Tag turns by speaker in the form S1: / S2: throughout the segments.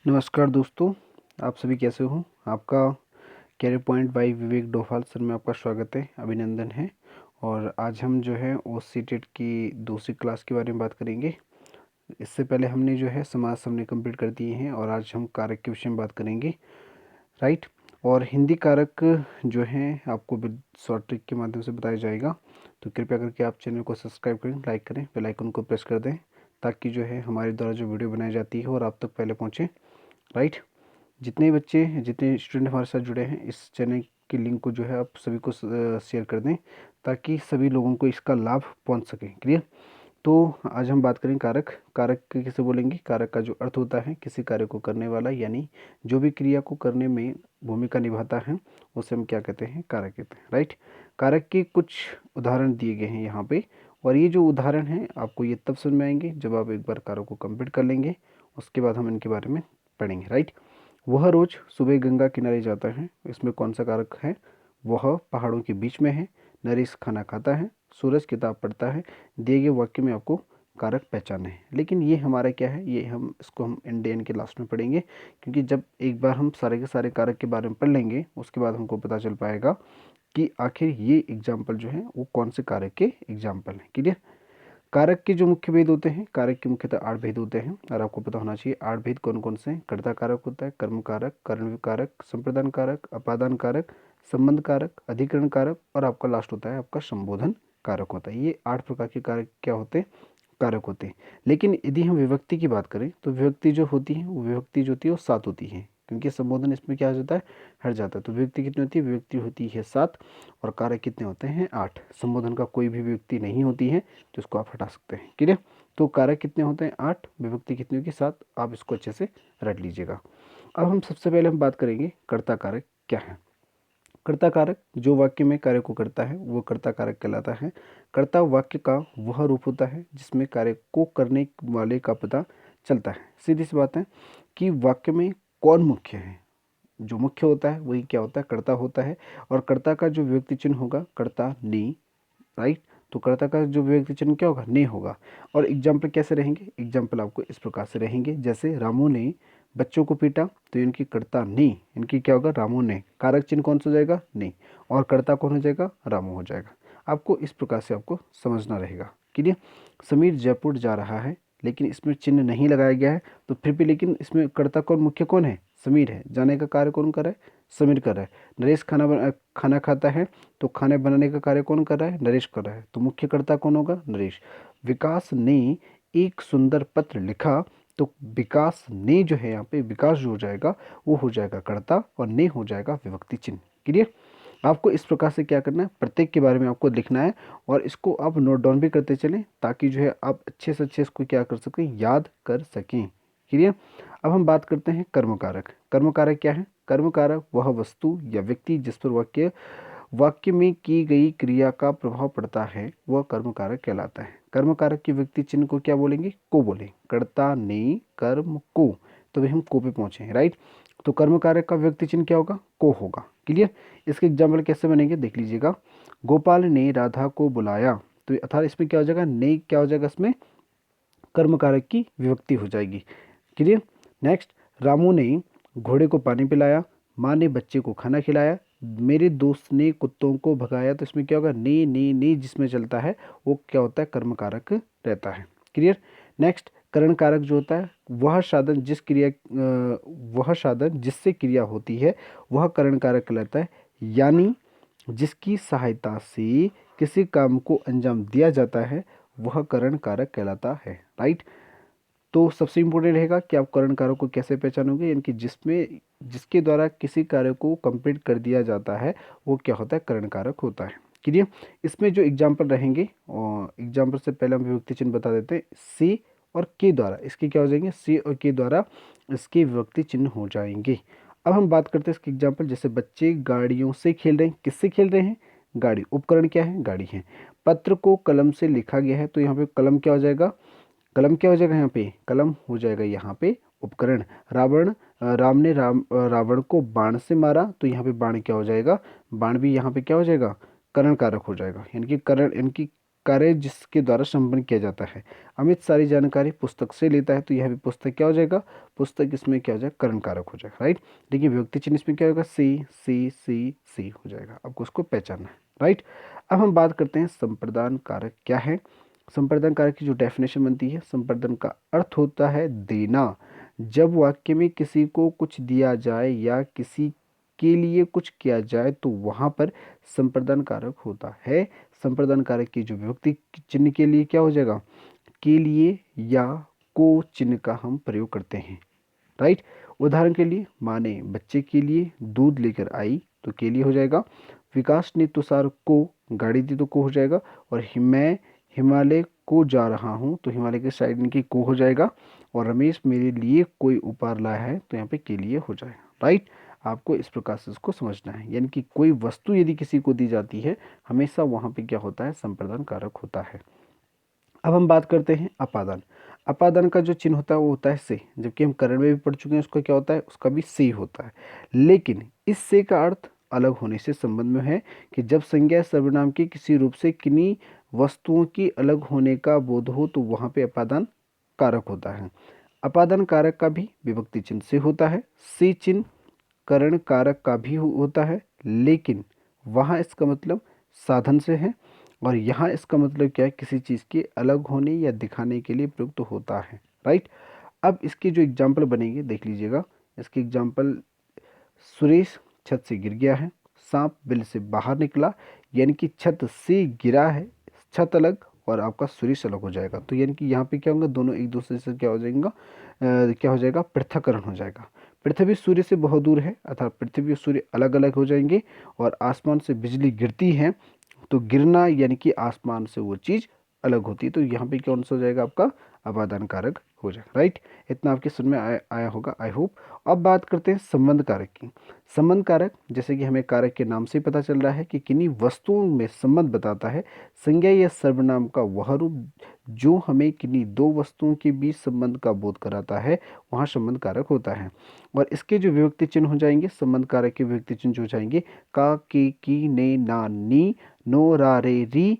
S1: नमस्कार दोस्तों, आप सभी कैसे हो। आपका career point by Vivek Dobhal sir में आपका स्वागत है, अभिनंदन है। और आज हम जो है OCTET की दूसरी क्लास के बारे में बात करेंगे। इससे पहले हमने जो है समास हमने कंप्लीट कर दिए हैं और आज हम कारक के विषय में बात करेंगे, राइट। और हिंदी कारक जो हैं आपको शॉर्ट ट्रिक के माध्यम से बताया जाएगा, तो कृपया करके आप चैनल को सब्सक्राइब करें, लाइक करें, बेल आइकन को प्रेस कर दें ताकि जो है हमारे द्वारा जो वीडियो बनाई जाती है और आप तक पहले पहुँचे, राइट। जितने बच्चे जितने स्टूडेंट हमारे साथ जुड़े हैं, इस चैनल की लिंक को जो है आप सभी को शेयर कर दें ताकि सभी लोगों को इसका लाभ पहुंच सके। क्लियर। तो आज हम बात करें कारक। कारक किसे बोलेंगे? कारक का जो अर्थ होता है किसी कार्य को करने वाला, यानी जो भी क्रिया को करने में भूमिका निभाता है उसे हम क्या कहते हैं? कारक कहते हैं, राइट। कारक के कुछ उदाहरण दिए गए हैं यहाँ पे, और ये जो उदाहरण हैं आपको ये तब समझ में आएंगे जब आप एक बार कारक को कंप्लीट कर लेंगे, उसके बाद हम इनके बारे में पढ़ेंगे, राइट। वह रोज सुबह गंगा किनारे जाता है, इसमें कौन सा कारक है? वह पहाड़ों के बीच में है, नरेश खाना खाता है, सूरज किताब पढ़ता है। दिए गए वाक्य में आपको कारक पहचाने हैं। लेकिन ये हमारा क्या है, ये हम इसको हम इंडियन के लास्ट में पढ़ेंगे, क्योंकि जब एक बार हम सारे के सारे कारक के बारे में पढ़ लेंगे उसके बाद हमको पता चल पाएगा कि आखिर ये एग्जाम्पल जो है वो कौन से कारक के एग्जाम्पल हैं। क्लियर। कारक के जो मुख्य भेद होते हैं, कारक के मुख्यतः 8 भेद होते हैं और आपको पता होना चाहिए 8 भेद कौन कौन से हैं। कर्ता कारक होता है, कर्म कारक, करण कारक, संप्रदान कारक, अपादान कारक, संबंध कारक, अधिकरण कारक, और आपका लास्ट होता है आपका संबोधन कारक होता है। ये 8 प्रकार के कारक क्या होते हैं? कारक होते हैं। लेकिन यदि हम विभक्ति की बात करें तो विभक्ति जो होती है वो विभक्ति जो होती है वो 7 होती है, क्योंकि संबोधन इसमें क्या हो जाता है? हट जाता है। तो विभक्ति कितनी होती है? विभक्ति होती है 7 और कारक कितने होते हैं? 8। संबोधन का कोई भी विभक्ति नहीं होती है तो इसको आप हटा सकते हैं। क्लियर। तो कारक कितने होते हैं? 8। विभक्ति कितनी होगी? 7। आप इसको अच्छे से रट लीजिएगा। अब हम सबसे पहले हम बात करेंगे कर्ता कारक क्या है। कर्ता कारक जो वाक्य में कार्य को करता है वो कर्ता कारक कहलाता है। कर्ता वाक्य का वह रूप होता है जिसमें कार्य को करने वाले का पता चलता है। सीधी सी बात है कि वाक्य में कौन मुख्य है? जो मुख्य होता है वही क्या होता है? कर्ता होता है। और कर्ता का जो विभक्ति चिन्ह होगा कर्ता ने, राइट। तो कर्ता का जो विभक्ति चिन्ह क्या होगा? ने होगा। और एग्जाम्पल कैसे रहेंगे? एग्जाम्पल आपको इस प्रकार से रहेंगे, जैसे रामू ने बच्चों को पीटा, तो इनकी कर्ता ने, इनकी क्या होगा? रामू ने। कारक चिन्ह कौन सा हो जाएगा? ने। और कर्ता कौन हो जाएगा? रामू हो जाएगा। आपको इस प्रकार से आपको समझना रहेगा। क्लियर। समीर जयपुर जा रहा है, लेकिन इसमें चिन्ह नहीं लगाया गया है, तो फिर भी लेकिन इसमें कर्ता कौन मुख्य कौन है? समीर है। जाने का कार्य कौन कर रहा है? समीर कर रहा है। नरेश खाना खाता है, तो खाने बनाने का कार्य कौन कर रहा है? नरेश कर रहा है। तो मुख्य कर्ता कौन होगा? नरेश। विकास ने एक सुंदर पत्र लिखा, तो विकास ने जो है यहाँ पे विकास जो हो जाएगा वो हो जाएगा कर्ता और ने हो जाएगा विभक्ति चिन्ह। क्लियर। आपको इस प्रकार से क्या करना है? प्रत्येक के बारे में आपको लिखना है और इसको आप नोट डाउन भी करते चलें ताकि जो है आप अच्छे से अच्छे इसको क्या कर सकें? याद कर सकें। क्लियर। अब हम बात करते हैं कर्म कारक। कर्म कारक क्या है? कर्म कारक वह वस्तु या व्यक्ति जिस पर वाक्य में की गई क्रिया का प्रभाव पड़ता है वह कर्म कारक कहलाता है। कर्म कारक की व्यक्ति चिन्ह को क्या बोलेंगे? को बोले। कर्ता ने कर्म को, तो भाई हम को पे पहुंचे हैं, राइट। तो कर्म कारक का व्यक्ति चिन्ह क्या होगा? को होगा। क्लियर। इसके एग्जाम्पल कैसे बनेंगे देख लीजिएगा। गोपाल ने राधा को बुलाया, तो अर्थात इसमें क्या हो जाएगा? ने क्या हो जाएगा? इसमें कर्म कारक की विभक्ति हो जाएगी। क्लियर। नेक्स्ट, रामू ने घोड़े को पानी पिलाया, माँ ने बच्चे को खाना खिलाया, मेरे दोस्त ने कुत्तों को भगाया, तो इसमें क्या होगा? ने जिसमें चलता है वो क्या होता है? कर्म कारक रहता है। क्लियर। नेक्स्ट, करण कारक जो होता है वह साधन जिससे क्रिया होती है वह करण कारक कहलाता है, यानी जिसकी सहायता से किसी काम को अंजाम दिया जाता है वह करण कारक कहलाता है, राइट। तो सबसे इम्पोर्टेंट रहेगा कि आप करण कारक को कैसे पहचानोगे, यानी कि जिसके द्वारा किसी कार्य को कंप्लीट कर दिया जाता है वो क्या होता है? करण कारक होता है। क्लियर। इसमें जो एग्जाम्पल रहेंगे, और एग्जाम्पल से पहले हम विभक्ति चिन्ह बता देते हैं। से और के द्वारा इसके क्या हो जाएंगे? से और के द्वारा इसके विभक्ति चिन्ह हो जाएंगे। अब हम बात करते हैं इसके एग्जाम्पल, जैसे बच्चे गाड़ियों से खेल रहे हैं। किससे खेल रहे हैं? गाड़ी। उपकरण क्या है? गाड़ी है। पत्र को कलम से लिखा गया है, तो यहाँ पे कलम क्या हो जाएगा? कलम क्या हो जाएगा? यहाँ पे कलम हो जाएगा यहाँ पे उपकरण। रावण को बाण से मारा, तो यहाँ पे बाण क्या हो जाएगा? बाण भी यहाँ पे क्या हो जाएगा? करण कारक हो जाएगा, यानी कि कार्य जिसके द्वारा संपन्न किया जाता है। अमित सारी जानकारी पुस्तक से लेता है, तो यह भी पुस्तक क्या हो जाएगा, पुस्तक इसमें क्या हो जाएगा, करण कारक हो जाएगा, राइट। देखिए विभक्ति चिन्ह इसमें क्या होगा, सी हो जाएगा, आपको उसको पहचानना है, राइट। अब हम बात करते हैं संप्रदान कारक क्या है। संप्रदान कारक की जो डेफिनेशन बनती है, संप्रदान का अर्थ होता है देना। जब वाक्य में किसी को कुछ दिया जाए या किसी के लिए कुछ किया जाए तो वहां पर संप्रदान कारक होता है। संप्रदान कारक की जो विभक्ति चिन्ह के लिए क्या हो जाएगा, के लिए या को चिन्ह का हम प्रयोग करते हैं, राइट। उदाहरण के लिए माँ ने बच्चे के लिए दूध लेकर आई, तो के लिए हो जाएगा। विकास ने तुषार को गाड़ी दी, तो को हो जाएगा। और मैं हिमालय को जा रहा हूँ, तो हिमालय के साइड इनकी को हो जाएगा। और रमेश मेरे लिए कोई उपहार लाया है, तो यहाँ पे के लिए हो जाएगा, राइट। आपको इस प्रकार से इसको समझना है, यानी कि कोई वस्तु यदि किसी को दी जाती है, हमेशा वहाँ पे क्या होता है, संप्रदान कारक होता है। अब हम बात करते हैं अपादान। अपादान का जो चिन्ह होता है वो होता है से, जबकि हम करण में भी पढ़ चुके हैं उसका क्या होता है, उसका भी से होता है। लेकिन इस से का अर्थ अलग होने से संबंध में है कि जब संज्ञा सर्वनाम के किसी रूप से किन्हीं वस्तुओं की अलग होने का बोध हो तो वहां पे अपादान कारक होता है। अपादान कारक का भी विभक्ति चिन्ह से होता है, से चिन्ह करण कारक का भी होता है, लेकिन वहाँ इसका मतलब साधन से है, और यहाँ इसका मतलब क्या है, किसी चीज़ के अलग होने या दिखाने के लिए प्रयुक्त होता है, राइट। अब इसके जो एग्जाम्पल बनेंगे देख लीजिएगा। इसके एग्जाम्पल, सुरेश छत से गिर गया है, सांप बिल से बाहर निकला, यानी कि छत से गिरा है, छत अलग और आपका सुरेश अलग हो जाएगा। तो यानी कि यहाँ पे क्या होगा, दोनों एक दूसरे से क्या हो जाएगा, क्या हो जाएगा, पृथक्करण हो जाएगा। पृथ्वी सूर्य से बहुत दूर है, अर्थात पृथ्वी और सूर्य अलग अलग हो जाएंगे। और आसमान से बिजली गिरती है, तो गिरना यानी कि आसमान से वो चीज़ अलग होती है, तो यहाँ पे कौन सा हो जाएगा, आपका अपादान कारक हो जाएगा, राइट। इतना आपके समझ में आया होगा, आई होप। अब बात करते हैं संबंध कारक की। संबंध कारक, जैसे कि हमें कारक के नाम से पता चल रहा है कि किन्हीं वस्तुओं में संबंध बताता है। संज्ञा या सर्वनाम का वह रूप जो हमें किन्हीं दो वस्तुओं के बीच संबंध का बोध कराता है, वहाँ संबंध कारक होता है। और इसके जो विभक्ति चिन्ह हो जाएंगे, संबंध कारक के विभक्ति चिन्ह जो हो जाएंगे, का, के, की, ने, ना, नी, नो, रा, रे, री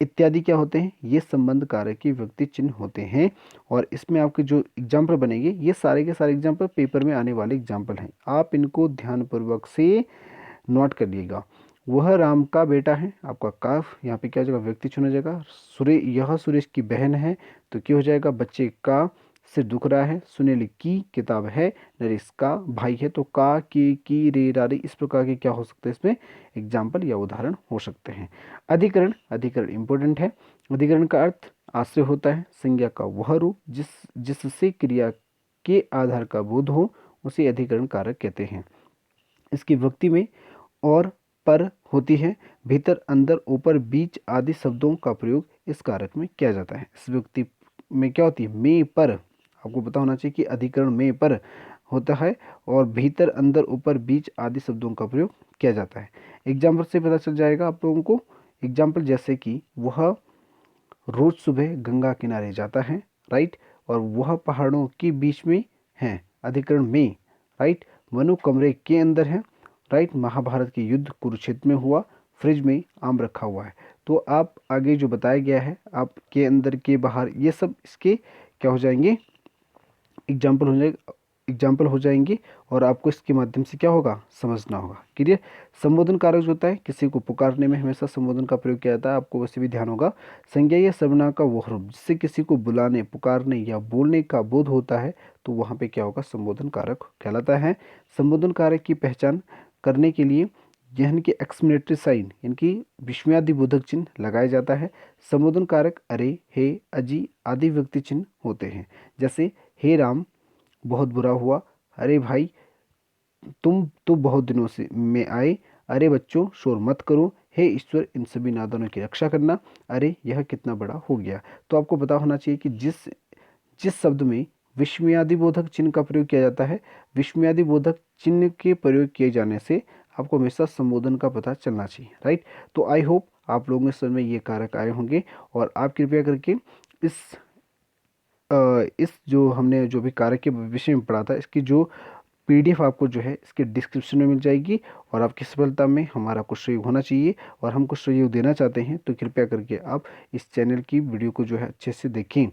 S1: इत्यादि क्या होते हैं, ये संबंध कारक की विभक्ति चिन्ह होते हैं। और इसमें आपके जो एग्जाम्पल बनेंगे, ये सारे के सारे एग्जाम्पल पेपर में आने वाले एग्जाम्पल हैं, आप इनको ध्यानपूर्वक से नोट कर लिएगा। वह राम का बेटा है, आपका काफ यहाँ पे क्या हो जाएगा, व्यक्ति चिन्ह हो जाएगा। यह सुरेश की बहन है, तो क्या हो जाएगा, बच्चे का सिर दुख रहा है। सुनील की किताब है, नरेश का भाई है, तो का, की, रे, रा, रे इस प्रकार के क्या हो सकते हैं, इसमें एग्जाम्पल या उदाहरण हो सकते हैं। अधिकरण, अधिकरण इंपॉर्टेंट है। अधिकरण का अर्थ आश्रय होता है। संज्ञा का वह रूप जिससे क्रिया के आधार का बोध हो, उसे अधिकरण कारक कहते हैं। इसकी विभक्ति में और पर होती है। भीतर, अंदर, ऊपर, बीच आदि शब्दों का प्रयोग इस कारक में किया जाता है। इस विभक्ति में क्या होती है, में, पर, आपको पता होना चाहिए कि अधिकरण में पर होता है और भीतर, अंदर, ऊपर, बीच आदि शब्दों का प्रयोग किया जाता है। एग्जाम्पल से पता चल जाएगा आप लोगों को। एग्जाम्पल जैसे कि वह रोज सुबह गंगा किनारे जाता है, राइट। और वह पहाड़ों के बीच में है, अधिकरण में, राइट। मनु कमरे के अंदर है, राइट। महाभारत के युद्ध कुरुक्षेत्र में हुआ, फ्रिज में आम रखा हुआ है। तो आप आगे जो बताया गया है, आप के अंदर के बाहर, ये सब इसके क्या हो जाएंगे, एग्जाम्पल हो जाएंगे और आपको इसके माध्यम से क्या होगा, समझना होगा, क्लियर। संबोधन कारक जो होता है, किसी को पुकारने में हमेशा संबोधन का प्रयोग किया जाता है, आपको वैसे भी ध्यान होगा। संज्ञा या सर्वनाम का वह रूप जिससे किसी को बुलाने, पुकारने या बोलने का बोध होता है, तो वहाँ पे क्या होगा, संबोधन कारक कहलाता है। संबोधन कारक की पहचान करने के लिए इनकी एक्सक्लेमेटरी साइन, इनकी विस्मयादिबोधक चिन्ह लगाया जाता है। संबोधन कारक अरे, हे, अजी आदि व्यक्ति चिन्ह होते हैं। जैसे हे राम बहुत बुरा हुआ, अरे भाई तुम तो बहुत दिनों से में आए, अरे बच्चों शोर मत करो, हे ईश्वर इन सभी नादानों की रक्षा करना, अरे यह कितना बड़ा हो गया। तो आपको पता होना चाहिए कि जिस जिस शब्द में विस्मयादिबोधक चिन्ह का प्रयोग किया जाता है, विस्मयादिबोधक चिन्ह के प्रयोग किए जाने से आपको हमेशा संबोधन का पता चलना चाहिए, राइट। तो आई होप आप लोगों के समझ में ये कारक आए होंगे और आप कृपया करके इस जो हमने जो भी कारक के विषय में पढ़ा था, इसकी जो पीडीएफ आपको जो है इसके डिस्क्रिप्शन में मिल जाएगी। और आपकी सफलता में हमारा कुछ सहयोग होना चाहिए और हम कुछ सहयोग देना चाहते हैं, तो कृपया करके आप इस चैनल की वीडियो को जो है अच्छे से देखें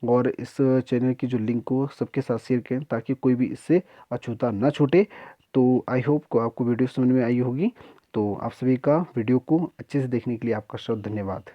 S1: और इस चैनल की जो लिंक को सबके साथ शेयर करें ताकि कोई भी इससे अछूता ना छूटे। तो आई होप को आपको वीडियो समझ में आई होगी। तो आप सभी का वीडियो को अच्छे से देखने के लिए आपका बहुत धन्यवाद।